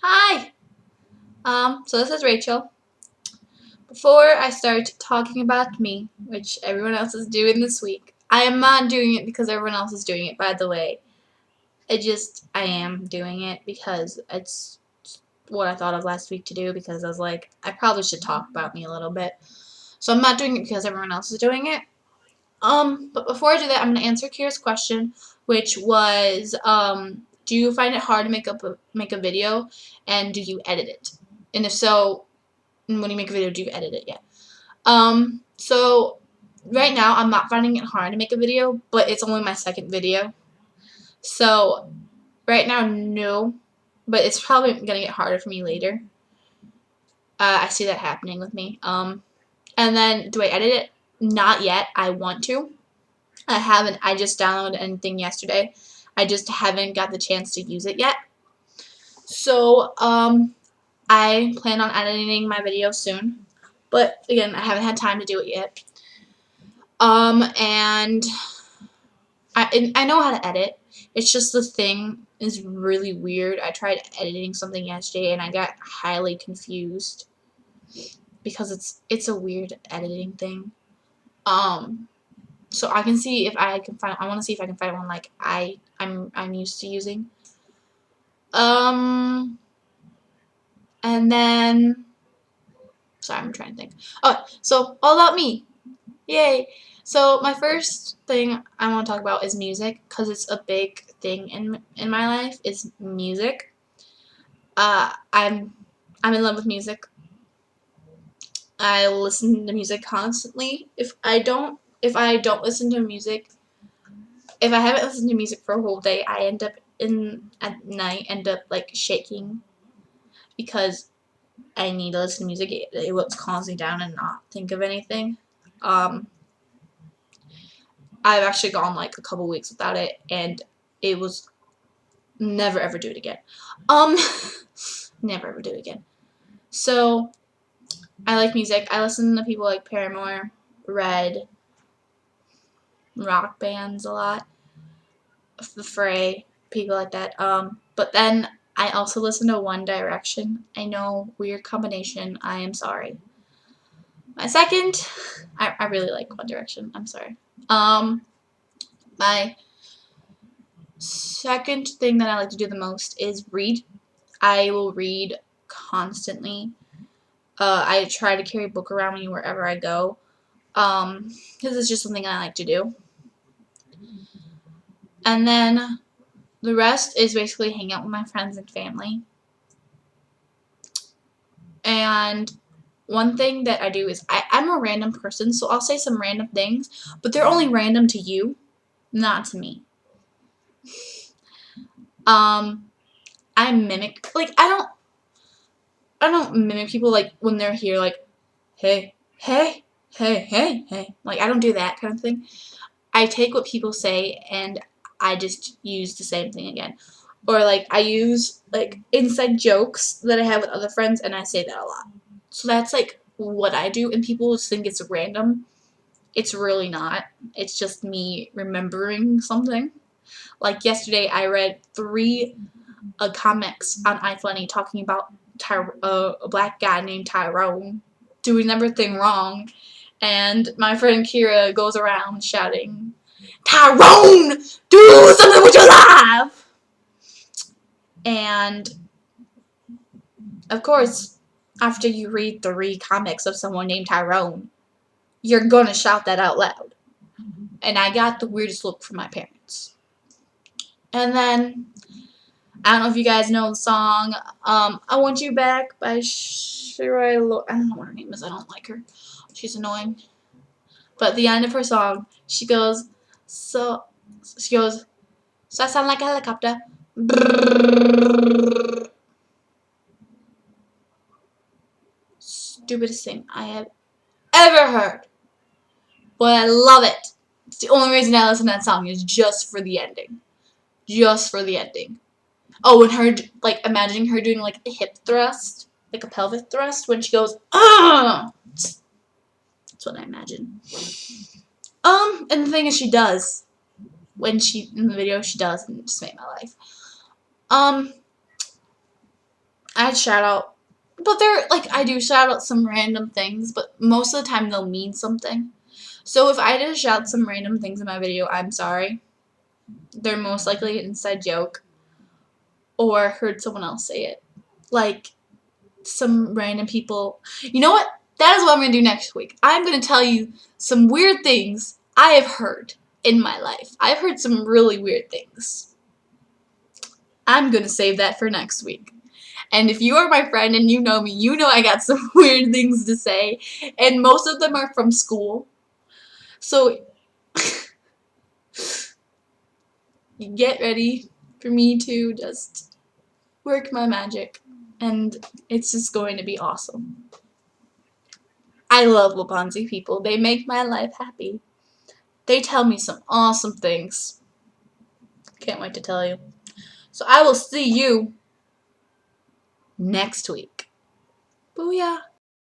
Hi! So this is Rachel. Before I start talking about me, which everyone else is doing this week, I am not doing it because everyone else is doing it, by the way. I am doing it because it's what I thought of last week to do because I was like, I probably should talk about me a little bit. So I'm not doing it because everyone else is doing it. But before I do that, I'm going to answer Kira's question, which was, do you find it hard to make a video, and do you edit it? And if so, when you make a video, do you edit it yet? So right now I'm not finding it hard to make a video, but it's only my second video. So right now, no, but it's probably gonna get harder for me later. I see that happening with me. And then do I edit it? Not yet. I want to. I haven't. I just downloaded anything yesterday. I just haven't got the chance to use it yet. So, I plan on editing my video soon. But again, I haven't had time to do it yet. And I know how to edit. It's just the thing is really weird. I tried editing something yesterday and I got highly confused because it's a weird editing thing. Um, so I can see if I can find. I want to see if I can find one like I'm used to using. Um, and then sorry, I'm trying to think. Oh, so all about me. Yay! So my first thing I want to talk about is music because it's a big thing in my life. Is music. I'm in love with music. I listen to music constantly. If I don't listen to music, if I haven't listened to music for a whole day, I end up at night like shaking because I need to listen to music. It will calm me down and not think of anything. Um, I've actually gone like a couple weeks without it, and it was never ever do it again. Um, never ever do it again. So I like music. I listen to people like Paramore, Red, rock bands a lot, The Fray, people like that. But then I also listen to One Direction. I know, weird combination. I am sorry. My second, I really like One Direction. I'm sorry. My second thing that I like to do the most is read. I will read constantly. I try to carry a book around me wherever I go. Because it's just something I like to do. And then the rest is basically hang out with my friends and family. And one thing that I do is I'm a random person, so I'll say some random things, but they're only random to you, not to me. I mimic, like, I don't mimic people, like, when they're here, like, hey, hey, hey, hey, hey. Like, I don't do that kind of thing. I take what people say and I just use the same thing again. Or, like, I use, like, inside jokes that I have with other friends, and I say that a lot. So that's, like, what I do, and people just think it's random. It's really not. It's just me remembering something. Like, yesterday, I read 3 comics on iFunny talking about a black guy named Tyrone doing everything wrong, and my friend Kira goes around shouting, Tyrone, do something with your life! And, of course, after you read 3 comics of someone named Tyrone, you're gonna shout that out loud. And I got the weirdest look from my parents. And then, I don't know if you guys know the song, I Want You Back by Shirai I don't know what her name is, I don't like her. She's annoying. But at the end of her song, she goes, so I sound like a helicopter. Stupidest thing I have ever heard. But I love it. It's the only reason I listen to that song is just for the ending. Just for the ending. Oh, and her, like, imagining her doing, like, a hip thrust, like a pelvic thrust, when she goes, ah! That's what I imagine. And the thing is, she does. In the video, she does, and it just made my life. I'd shout out, but they're like, I do shout out some random things, but most of the time they'll mean something. So if I just shout some random things in my video, I'm sorry. They're most likely an inside joke or heard someone else say it. Like some random people. You know what? That is what I'm going to do next week. I'm going to tell you some weird things I have heard in my life. I've heard some really weird things. I'm going to save that for next week. And if you are my friend and you know me, you know I got some weird things to say. And most of them are from school. So get ready for me to just work my magic. And it's just going to be awesome. I love Waubonsie people. They make my life happy. They tell me some awesome things. Can't wait to tell you. So I will see you next week. Booyah!